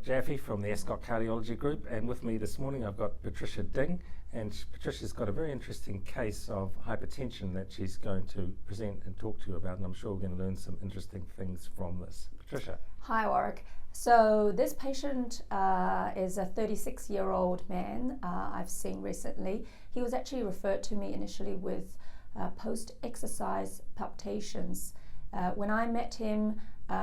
Warwick Jaffe from the Ascot Cardiology Group, and with me this morning I've got Patricia Ding, and Patricia's got a very interesting case of hypertension that she's going to present and talk to you about, and I'm sure we're going to learn some interesting things from this. Patricia. Hi Warwick. So this patient is a 36-year-old man I've seen recently. He was actually referred to me initially with post-exercise palpitations. When I met him,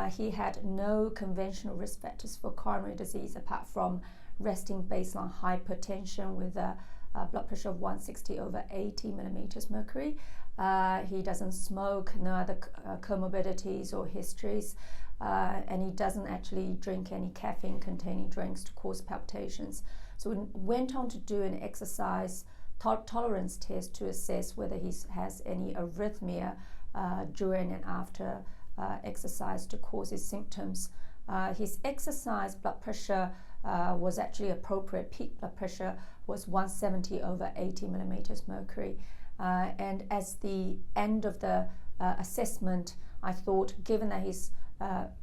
he had no conventional risk factors for coronary disease apart from resting baseline hypertension with a blood pressure of 160/80 millimeters mercury. He doesn't smoke, no other comorbidities or histories, and he doesn't actually drink any caffeine-containing drinks to cause palpitations. So we went on to do an exercise tolerance test to assess whether he has any arrhythmia during and after exercise to cause his symptoms. His exercise blood pressure was actually appropriate. Peak blood pressure was 170/80 millimeters mercury. And as the end of the assessment, I thought, given that he's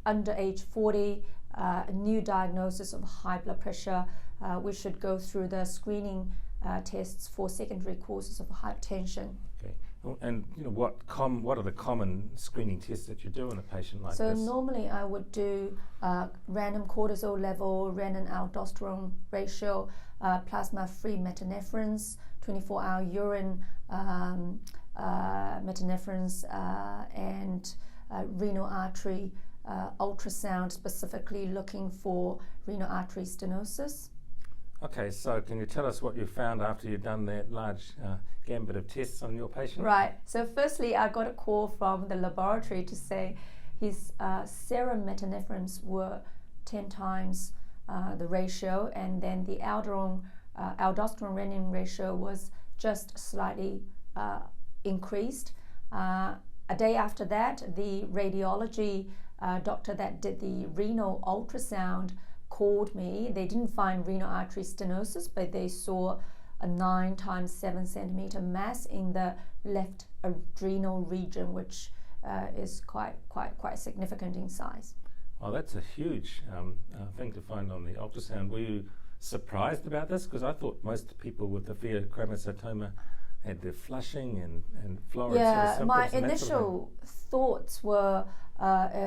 under age 40, a new diagnosis of high blood pressure, we should go through the screening tests for secondary causes of hypertension. Okay. And what are the common screening tests that you do in a patient like this? So normally I would do random cortisol level, renin-aldosterone ratio, plasma-free metanephrines, 24-hour urine metanephrines, and renal artery ultrasound, specifically looking for renal artery stenosis. Okay, so can you tell us what you found after you've done that large gambit of tests on your patient? Right, so firstly I got a call from the laboratory to say his serum metanephrines were 10 times the ratio, and then the aldosterone-renin ratio was just slightly increased. A day after that, the radiology doctor that did the renal ultrasound called me. They didn't find renal artery stenosis, but they saw a 9 times 7 centimeter mass in the left adrenal region, which is quite significant in size. Well, that's a huge thing to find on the ultrasound. Were you surprised about this? Because I thought most people with the pheochromocytoma had their flushing and florid Yeah, sort of my symptoms. initial thoughts were,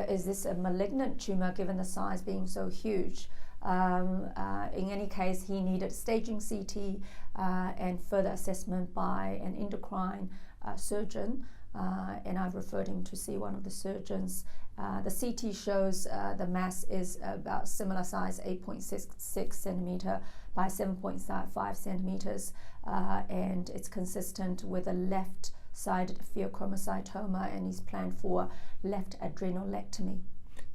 is this a malignant tumor given the size being so huge? In any case, he needed staging CT and further assessment by an endocrine surgeon, and I've referred him to see one of the surgeons. The CT shows the mass is about similar size, 8.66 centimeter by 7.5 centimeters, and it's consistent with a left-sided pheochromocytoma, and he's planned for left adrenalectomy.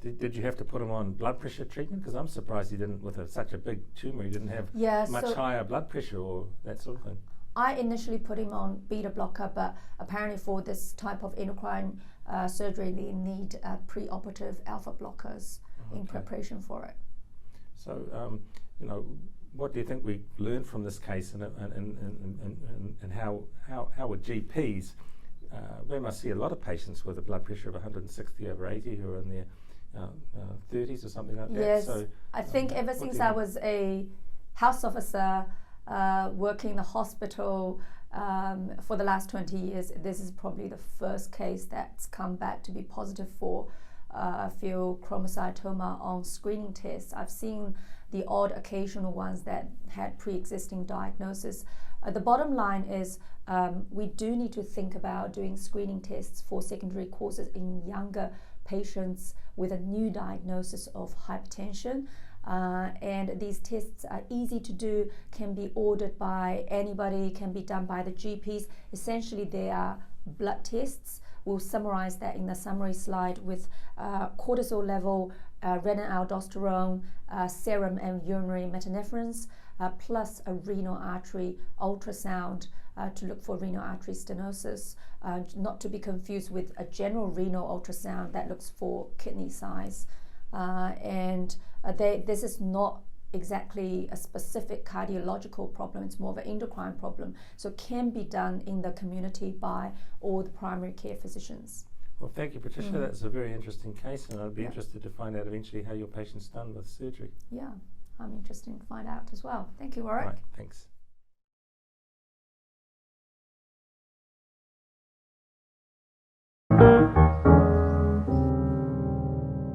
Did you have to put him on blood pressure treatment? Because I'm surprised he didn't, with such a big tumour, he didn't have much higher blood pressure or that sort of thing. I initially put him on beta blocker, but apparently for this type of endocrine surgery, they need preoperative alpha blockers in preparation for it. So, what do you think we learned from this case, and how would GPs? We must see a lot of patients with a blood pressure of 160/80 who are in their 30s or something like that. Yes, so, I think ever since I was a house officer working in the hospital for the last 20 years, this is probably the first case that's come back to be positive for pheochromocytoma on screening tests. I've seen the odd occasional ones that had pre-existing diagnosis. The bottom line is we do need to think about doing screening tests for secondary causes in younger patients with a new diagnosis of hypertension. And these tests are easy to do, can be ordered by anybody, can be done by the GPs. Essentially, they are blood tests. We'll summarize that in the summary slide with cortisol level, renin-aldosterone, serum and urinary metanephrines, plus a renal artery ultrasound to look for renal artery stenosis, not to be confused with a general renal ultrasound that looks for kidney size. This is not exactly a specific cardiological problem, it's more of an endocrine problem. So it can be done in the community by all the primary care physicians. Well, thank you, Patricia. That's a very interesting case, and I'd be interested to find out eventually how your patient's done with surgery. Yeah, I'm interested to find out as well. Thank you, Warwick. Right, thanks.